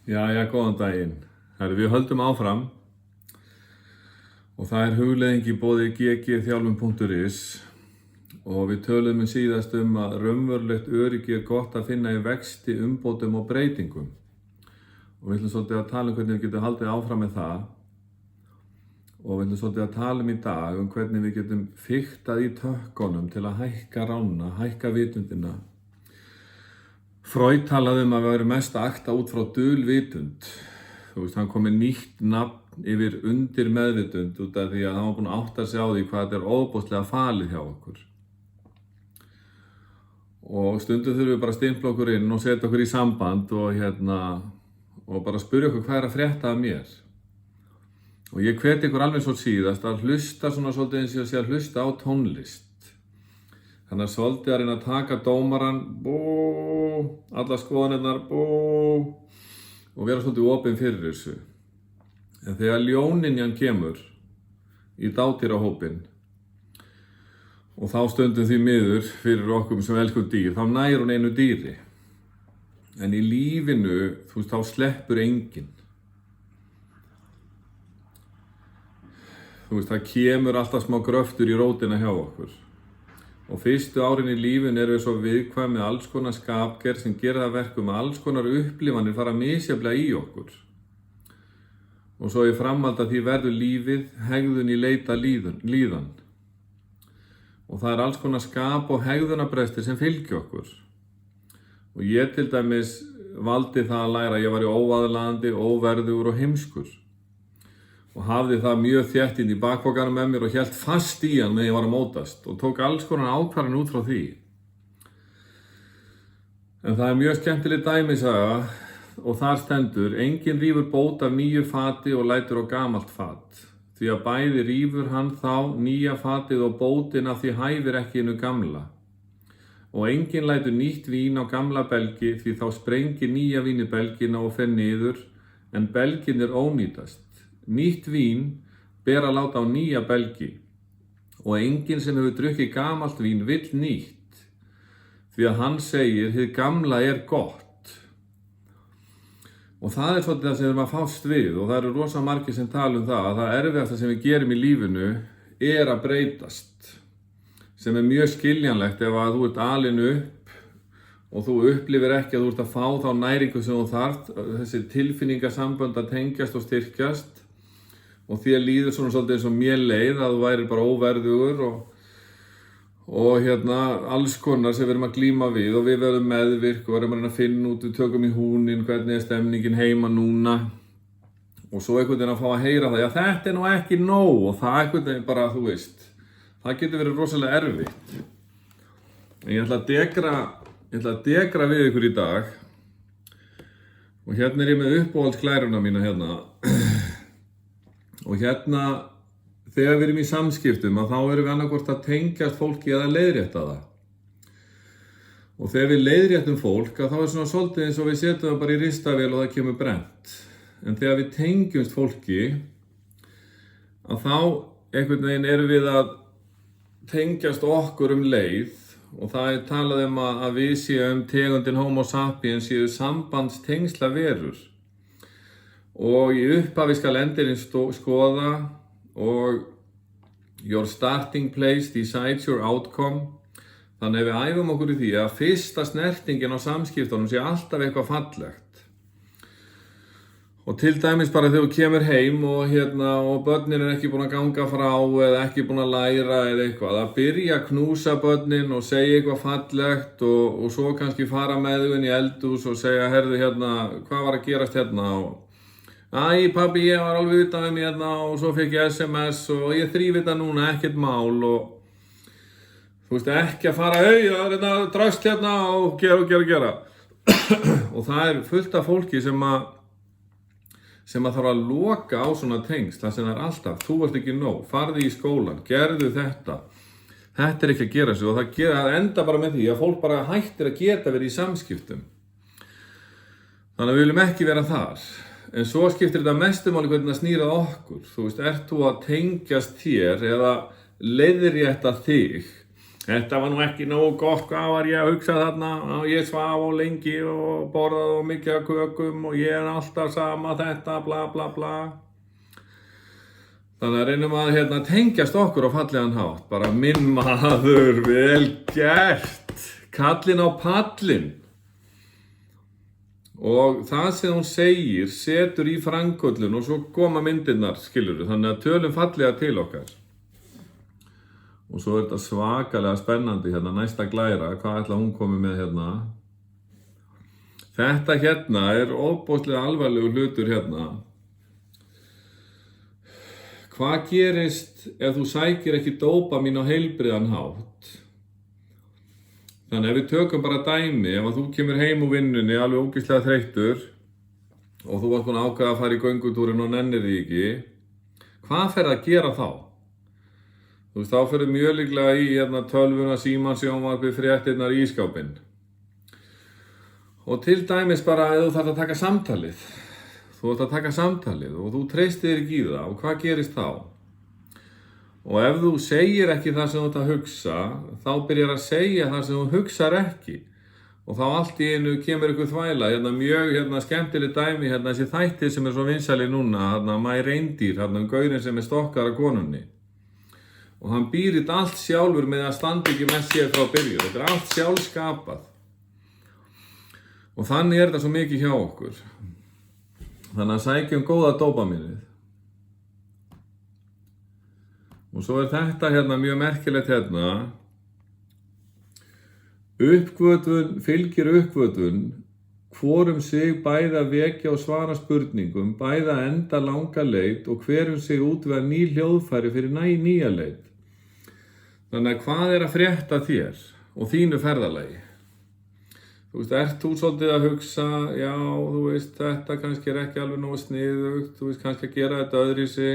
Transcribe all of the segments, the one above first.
Jæja, góðan daginn. Við höldum áfram og það er hugleiðing í boði ggþjálfun.is og við töluðum síðast að raunverulegt öryggi gott að finna í vexti, umbótum og breytingum. Og við ætlum svolítið að tala hvernig við getum haldið áfram með það og við ætlum svolítið að tala í dag hvernig við getum fiktað í tökkunum til að hækka rána, hækka vitundina. Freud talaði að við værum mest að akta út frá dulvitund. Hann kom með nýtt nafn yfir undir meðvitund út af því að hann var búinn að átta sig á því hvað þetta er ofboðslega falið hjá okkur. Og stundum þurfum við bara að stimpla okkur inn og setja okkur í samband og bara spyrja okkur hvað er að frétta af mér. Og ég hveti ykkur alveg svo síðast að hlusta svona svolítið eins og sé að hlusta á tónlist. Þannig að svolítið að reyna að taka dómaran, alla skoðanirnar, og vera svolítið opinn fyrir þessu. En þegar ljóninjan kemur í dádýrahópinn og þá stundum því miður fyrir okkur sem elskum dýr, þá nær hún einu dýri. En í lífinu, þá sleppur enginn. Það kemur alltaf smá gröftur í rótina hjá okkur. Og fyrstu árin í lífinu erum við svo viðkvæm með alls konar skapgerð sem gera það verkum að alls konar upplifanir fara misjafnlega í okkur. Og svo í framhaldi af því verður lífið hegðun í leita líðan. Og það er alls konar skap- og hegðunarbrestir sem fylgja okkur. Og ég til dæmis valdi það að læra að ég var óaðlaðandi, óverðugur og heimskur. Og hafði það mjög þétt inn í bakpokanum með mér og hélt fast í hann meðan ég var að mótast og tók alls konar ákvarðanir út frá því. En það er mjög skemmtileg dæmisaga og þar stendur: enginn rífur bót af nýju fati og lætur á gamalt fat. Því að bæði rífur hann þá nýja fatið og bótin af því hæfir ekki hinu gamla. Og enginn lætur nýtt vín á gamla belgi því þá sprengir nýja víni belgina og fer niður en belginir ónýtast. Nýtt vín ber að láta á nýja belgi og enginn sem hefur drukkið gamalt vín vill nýtt því að hann segir hið gamla er gott. Og það er svolítið það sem við erum að fást við og það eru rosa margir sem tala það að það erfiðasta sem við gerum í lífinu er að breytast, sem er mjög skiljanlegt ef að þú ert alinn upp og þú upplifir ekki að þú ert að fá þá næringu sem þú þarft, þessi tilfinningasambönd að tengjast og styrkjast. Og þér líður svona svolítið eins og mér leið að þú værir bara óverðugur og alls konar sem við erum að glíma við og við verðum meðvirk og verðum að reyna að finna út, við tökum í húnin, hvernig er stemningin heima núna og svo einhvern veginn að fá að heyra það, já þetta er nú ekki nóg og það einhvern veginn bara, það getur verið rosalega erfitt. En ég ætla að degra við ykkur í dag og er ég með uppáhaldsklæruna mína Og þegar við erum í samskiptum þá erum við annarkvort að tengjast fólki eða leiðrétta það. Og þegar við leiðréttum fólk þá er svona svolítið eins og við setjum það bara í ristavél og það kemur brennt. En þegar við tengjumst fólki þá einhvern veginn erum við að tengjast okkur leið og það er talað að við séum tegundin Homo sapiens séu sambandstengsla verur. Og í upphafi skal endirinn skoða og your starting place decides your outcome. Þannig að við æfum okkur í því að fyrsta snertingin á samskiptunum sé alltaf eitthvað fallegt. Og til dæmis bara þegar þú kemur heim og börnin er ekki búin að ganga frá eða ekki búin að læra eða eitthvað. Að byrja að knúsa börnin og segja eitthvað fallegt og svo kannski fara með þau inn í eldhús og segja herðu hvað var að gerast Æ, pabbi, ég var alveg utan við mig og svo fekk ég SMS og ég þríf þetta núna, ekkert mál og ekki að fara, það er dröst og gera. Og það er fullt af fólki sem þarf að loka á svona tengsl, það sem er alltaf, þú ert ekki nóg, farðu í skólan, gerðu þetta er ekki að gera sig og það enda bara með því að fólk bara hættir að geta verið í samskiptum. Þannig að við viljum ekki vera þar. En svo skiptir þetta mestu máli hvernig það snýr að okkur. Ert þú að tengjast þér eða leiðrétta þig Þetta var nú ekki nógu gott, hvað var ég að hugsa þarna? Ég svaf á lengi og borðaði á mikið af kökum og ég alltaf sama þetta, bla bla bla. Þannig að reynum að tengjast okkur á fallegan hátt. Bara minn maður, vel gert. Kallinn á pallinn. Og það sem hún segir setur í framköllun og svo koma myndirnar, skilurðu. Þannig að tölum fallega til okkar. Og svo þetta svakalega spennandi næsta glæra. Hvað ætla hún komið með Þetta ofboðslega alvarlegur hlutur Hvað gerist ef þú sækir ekki dópamín á heilbrigðan hátt? Þannig ef við tökum bara dæmi, ef þú kemur heim úr vinnunni alveg ógeðslega þreyttur og þú varst búin að ákveða að fara í göngutúrin og nennir því ekki, hvað fer að gera þá? Þú veist, þá ferðu mjög líklega í tölvuna, símann, sjónvarpið, fréttirnar, ísskápinn. Og til dæmis bara ef þú þarft að taka samtalið. Þú ert að taka samtalið og þú treystir þér ekki í það og hvað gerist þá? Og ef þú segir ekki það sem þú ert að hugsa, þá byrjar að segja það sem þú hugsar ekki. Og þá allt í einu kemur ykkur þvæla, mjög skemmtileg dæmi, þessi þættir sem svo vinsæli núna, My Reindeer, gaurinn sem stokkar að konunni. Og hann býr þetta allt sjálfur með að standa ekki með sér frá byrjun. Þetta allt sjálfskapað. Og þannig þetta svo mikið hjá okkur. Þannig að sækjum góða dópamínið. Og svo þetta mjög merkilegt Uppgötvun fylgir uppgötvun, hvorum sig bæði að vekja og svara spurningum, bæði að enda langa leit og hverum sig útvega ný hljóðfæri fyrir nýja leit. Þannig að hvað að frétta þér og þínu ferðalagi? Þú veist, ert þú svolítið að hugsa, já, þú veist, þetta kannski ekki alveg nógu sniðugt, þú veist, kannski að gera þetta öðruvísi.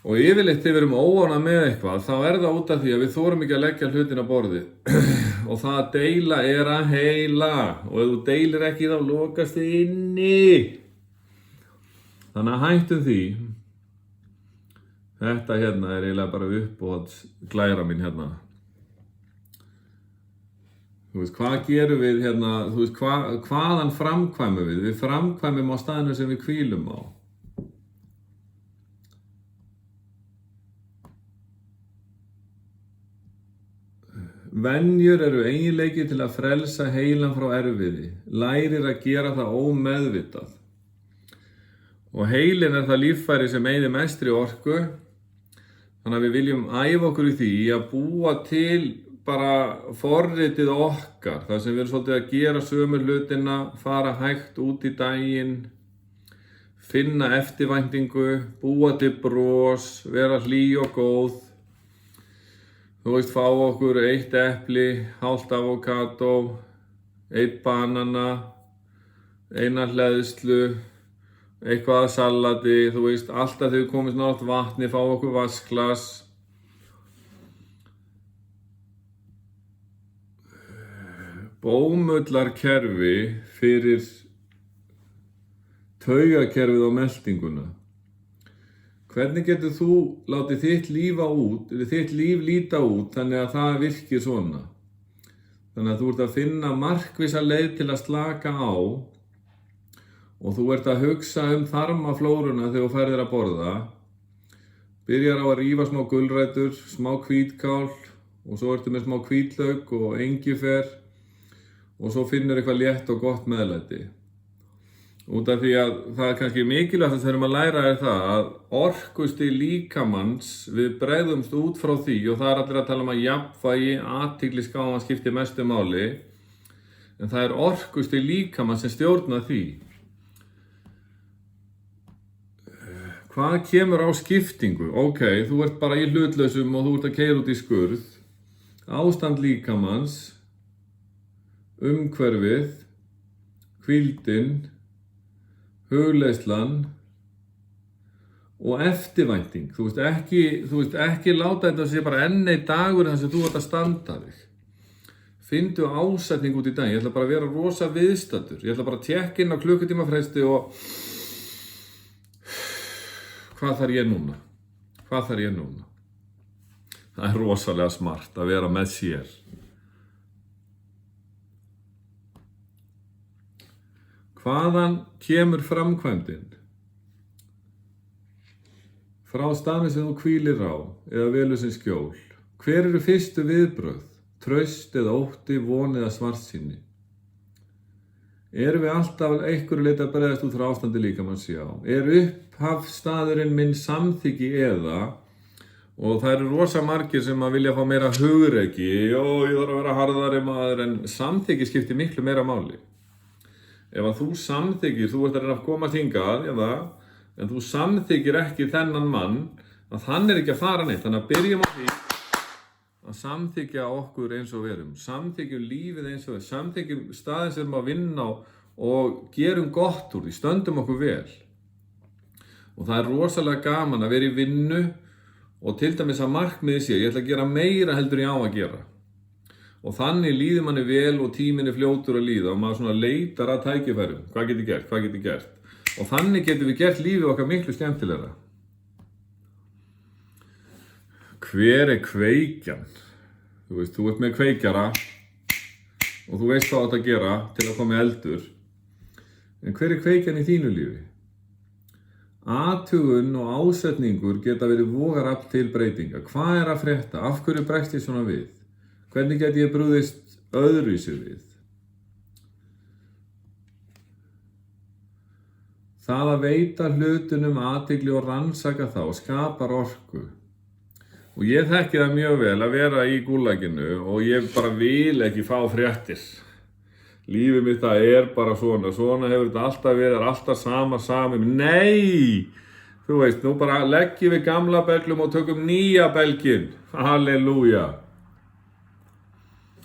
Og yfirleitt ef við erum óánægð með eitthvað, þá það út af því að við þorum ekki að leggja hlutin á borðið. Og það að deila að heila. Og ef þú deilir ekki, þá lokast þið inni. Þannig að hættum því. Þetta eiginlega bara uppáhalds glæra mín Þú veist, hvað gerum við þú veist, hvaðan framkvæmum við? Við framkvæmum á staðinu sem við hvílum á. Venjur eru eiginleiki til að frelsa heilan frá erfiði. Lærir að gera það ómeðvitað. Og heilin það líffæri sem eyðir mestri orku. Þannig að við viljum æfa okkur í því að búa til bara forritið okkar. Það sem við erum svolítið að gera sömu hlutina, fara hægt út í daginn, finna eftirvæntingu, búa til bros, vera hlý og góð. Þú veist, fá okkur 1 epli, hálft avokado, 1 banana, 1 hleðslu, eitthvað salati, þú veist, alltaf þegar við komumst nátt vatni, fá okkur vatnsglas. Bómullarkerfi fyrir taugakerfið og meltinguna. Hvernig getur þú látið þitt líf líta út þannig að það virkir svona? Þannig að þú ert að finna markvissa leið til að slaka á og þú ert að hugsa þarmaflóruna þegar þú ferðir að borða. Byrjar á að rífa smá gulrætur, smá hvítkál og svo ertu með smá hvítlauk og engifer og svo finnur eitthvað létt og gott meðlæti. Út af því að það kannski mikilvægt að við erum að læra það að orkustig líkamans, við bregðumst út frá því og það allir að tala að jafnvægi, athyglisgáfa skiptir mestu máli, en það orkustig líkamans sem stjórnar því. Hvað kemur á skiptingu? Ok, þú ert bara í hlutlausum og þú ert að keyra út í skurð. Ástand líkamans, umhverfið, hvíldin, hugleiðslan og eftirvænting. Þú veist ekki láta þetta sé bara enn einn dagur þar sem þú ert að standa þig. Finndu ásetning út í dag. Ég ætla bara að vera rosa viðstaddur. Ég ætla bara að tékka inn á klukkutímafresti og hvað þarf ég núna? Það rosalega smart að vera með sér. Hvaðan kemur framkvæmdin? Frá staðnum sem þú hvílir á eða velur sem skjól. Hver eru fyrstu viðbrögð? Traust eða ótti, von eða svartsýni? Erum við alltaf einhverju leyti að bregðast út frá ástandi líkamans? Já. Er upphafsstaðurinn minn samþykki eða? Og það eru rosa margir sem að vilja fá meira hugrekki. Jó, ég þarf að vera harðari maður, en samþykki skiptir miklu meira máli. Ef að þú samþykir, þú ert að reyna að komast hingað, en þú samþykir ekki þennan mann, að hann er ekki að fara neitt. Þannig að byrjum á því að samþykja okkur eins og við erum. Samþykjum lífið eins og við erum. Samþykjum staðinn sem við erum að vinna á og gerum gott úr því, stöndum okkur vel. Og það er rosalega gaman að vera í vinnu og til dæmis að markmiði sé, ég ætla að gera meira heldur en ég á að gera. Og þannig líður manni vel og tíminn er fljótur að líða og maður svona leitar að tækifærum. Hvað get ég gert? Hvað get ég gert? Og þannig getum við gert lífið okkar miklu skemmtilegra. Hver er kveikjan? Þú ert með kveikjara og þú veist hvað átt að gera til að koma eldur. En hver er kveikjan í þínu lífi? Athugun og ásetningur geta verið vogarafl til breytinga. Hvað er að frétta? Af hverju bregst ég svona við? Hvernig get ég brugðist öðruvísi við? Það að veita hlutunum athygli og rannsaka þá skapar orku. Og ég þekki það mjög vel að vera í gúlaginu og ég bara vil ekki fá fréttir. Lífið mitt það er bara svona. Svona hefur þetta alltaf verið, alltaf sama. Nei! Þú veist, nú bara leggjum við gamla belgum og tökum nýja belgin. Halleluja!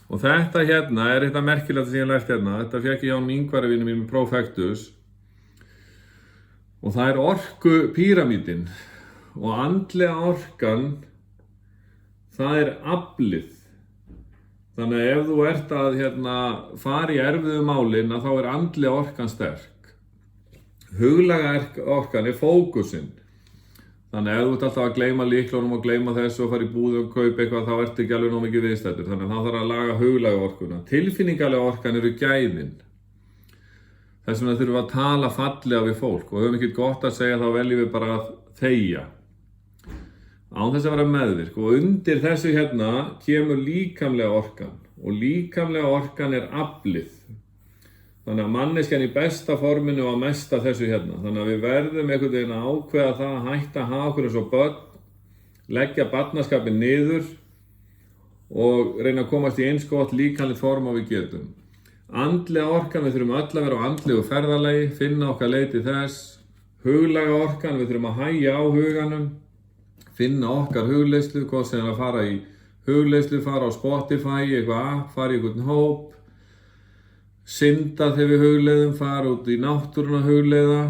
Og þetta hérna er eitthvað merkilegt sem ég lært hérna. Þetta fékk ég á Ingvari vinur mín með Profectus. Og það er orku píramídin. Og andlega orkan, það er aflið. Þannig að ef þú ert að fara í erfiðu málin, þá er andlega orkan sterk. Huglæga orkan er fókusinn. Þannig að ef þú ert alltaf að gleyma lyklunum og gleyma þessu og fara í búð og kaupa eitthvað, þá ertu ekki alveg nóg mikið viðstættur. Þannig að þá þarf að laga huglæga orkuna. Tilfinningalega orkan eru gæðin. Þess vegna þurfum við að tala fallega við fólk og höfum ekkert gott að segja, þá veljum við bara að þegja. Án þess að vera meðvirk. Og undir þessu kemur líkamlega orkan. Og líkamlega orkan er aflið. Þannig að manneskjan í besta forminu á mesta þessu Þannig að við verðum einhvern veginn að ákveða það að hætta að hafa okkur eins og börn, leggja barnaskapinn niður og reyna að komast í eins gott líkamlegt form og við getum. Andlega orkan, við þurfum öll að vera á andlegu ferðalagi, finna okkar leið til þess. Huglæga orkan, við þurfum að hægja á huganum, finna okkar hugleiðslu, hvað sem að fara í hugleiðslu, fara á Spotify, fara í einhvern hóp. Synda þegar við hugleiðum, fara út í náttúruna hugleiða.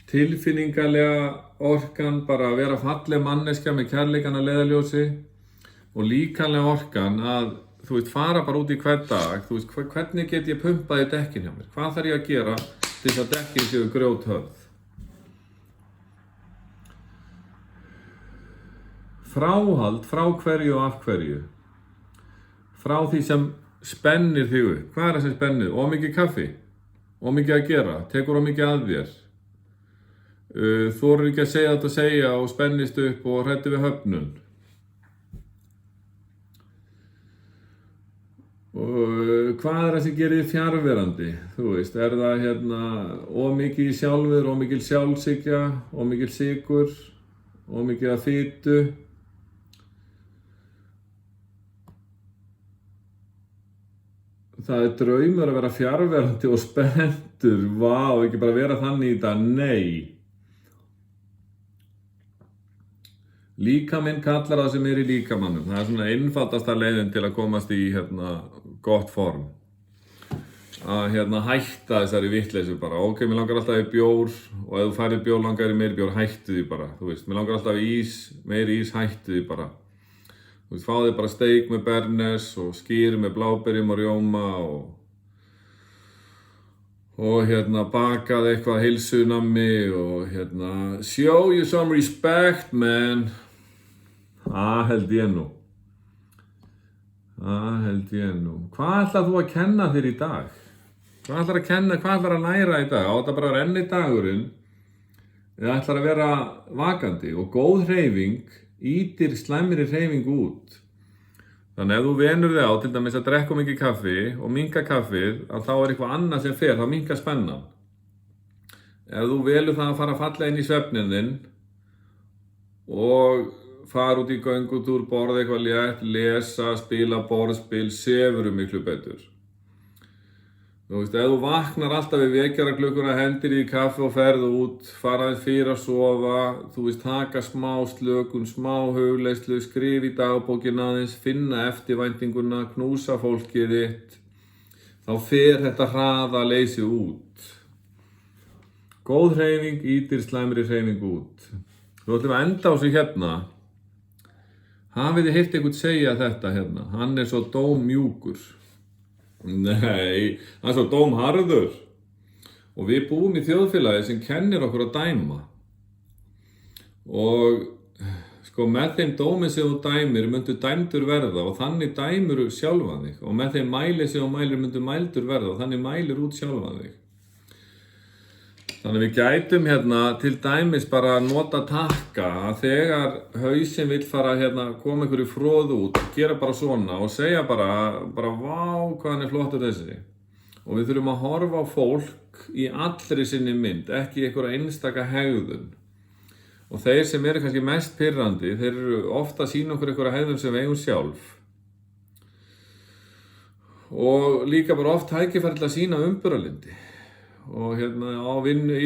Tilfinningalega orkan, bara að vera falleg manneskja með kærleikann að leiðarljósi. Og líkamlega orkan að, fara bara út í hvern dag. Hvernig get ég pumpað í dekkin hjá mér? Hvað þarf ég að gera til þess að dekkin séu grjóthörð? Fráhald, frá hverju og af hverju? Frá því sem spennir þig upp. Hvað er það sem spennir? Ómikið kaffi? Ómikið að gera? Tekur ómikið að þér? Þorir ekki að segja þetta að segja og spennist upp og hræddur við höfnun? Og hvað er það sem gerir þig fjarverandi? Er það ómikið í sjálfur, ómikil sjálfshyggja, ómikil sykur, ómikið af fitu? Það er draumur að vera fjarverandi og spenntur. Vá, ekki bara vera þannig í þetta. Nei. Líkaminn kallar það sem er í líkamannum. Það er svona einfaldasta leiðin til að komast í gott form. Að hætta þessari vitleysu bara. Ok, mér langar alltaf í bjór og ef þú færir bjór, langar í meiri bjór, hættu því bara. Mér langar alltaf í ís, meiri ís, hættu því bara. Fá þig bara steik með bernes og skyr með bláberjum og rjóma og bakað eitthvað heilsunammi og show you some respect, man. held ég nú. Hvað ætlar þú að kenna þér í dag? Hvað ætlar að læra í dag? Á þetta bara að renni dagurinn eða ætlar að vera vakandi? Og góð hreyfing ýtir slæmri hreyfing út. Þannig ef þú venur þig á til dæmis að drekka mikið kaffi og minnka kaffið, að þá eitthvað annað sem fer, þá minnka spennan. Ef þú velur það að fara að falla inn í svefninn þinn og fara út í göngutúr, borða eitthvað létt, lesa, spila borðspil, sefurðu miklu betur. Þú veist, ef þú vaknar alltaf við vekjaraklukkuna, hendir í kaffi og ferð út, fara aðeins fyrir að sofa, þú veist, taka smá slökun, smá hugleiðslu, skrifa í dagbókina aðeins, finna eftirvæntinguna, knúsa fólkið þitt, þá fer þetta hraða leysi út. Góð hreyfing ýtir slæmri hreyfing út. Þú ætlum að enda á sig hérna. Hafið þið heyrt einhvern segja þetta hérna? Hann er svo dómmjúkur. Nei, hann er svo dómharður. Og við búum í þjóðfélagi sem kennir okkur að dæma. Og sko með þeim dómi sem þú dæmir myndu dæmdur verða og þannig dæmur sjálfan þig. Og með þeim mæli sem þú mælir myndu mældur verða og þannig mælir út sjálfan þig. Þannig við gætum hérna til dæmis bara að nota takka að þegar hausinn vill fara koma einhverju froðu út, gera bara svona og segja bara vá hvað hann er flottur þessi. Og við þurfum að horfa á fólk í allri sinni mynd, ekki einhverja einstaka hegðun. Og þeir sem eru kannski mest pirrandi, þeir eru ofta að sýna okkur einhverja hegðun sem við eigum sjálf. Og líka bara oft tækifæri til að sýna umburðarlyndi. Og í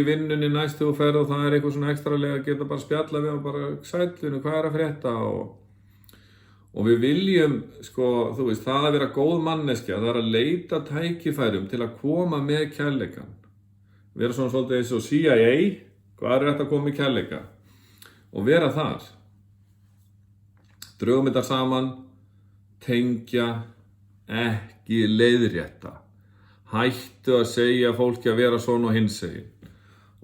vinnunni næstu og ferð og það er eitthvað svona ekstralega að geta bara spjalla við og bara sælinu, hvað er að frétta og við viljum, sko, þú veist, það að vera góð manneskja, það er að leita tækifærum til að koma með kærleikann. Vera svona svolítið eins og CIA, hvað er þetta að koma í kærleika? Og vera þar. Drögum þetta saman, tengja, ekki leiðrétta. Hættu að segja fólki að vera svona og hinsegin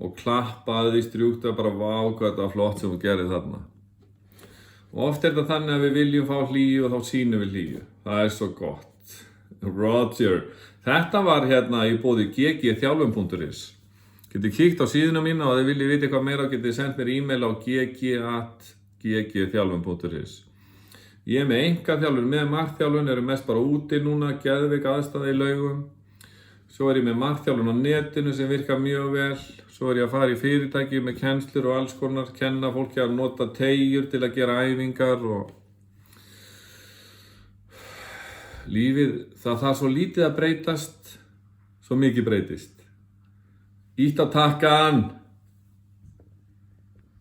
og klappa að því strjúkt að bara vá hvað þetta var flott sem þú gerir þarna. Og oft er þetta þannig að við viljum fá hlýju og þá sýnum við hlýju. Það er svo gott. Roger. Þetta var í boði ggþjálfun.is. Getið kíkt á síðuna mína og ef þið viljið vita eitthvað meira getið sendt mér e-mail á gg@ggþjálfun.is. Ég er með einkaþjálfun, með markþjálfun, eru mest bara úti núna, geðveik aðstæða í Laugum. Svo er ég með markþjálfun á netinu sem virkar mjög vel. Svo er ég að fara í fyrirtæki með kennslur og alls konar, kenna fólki að nota teygjur til að gera æfingar og lífið, það svo lítið að breytast, svo mikið breytist. Ítt á takkan!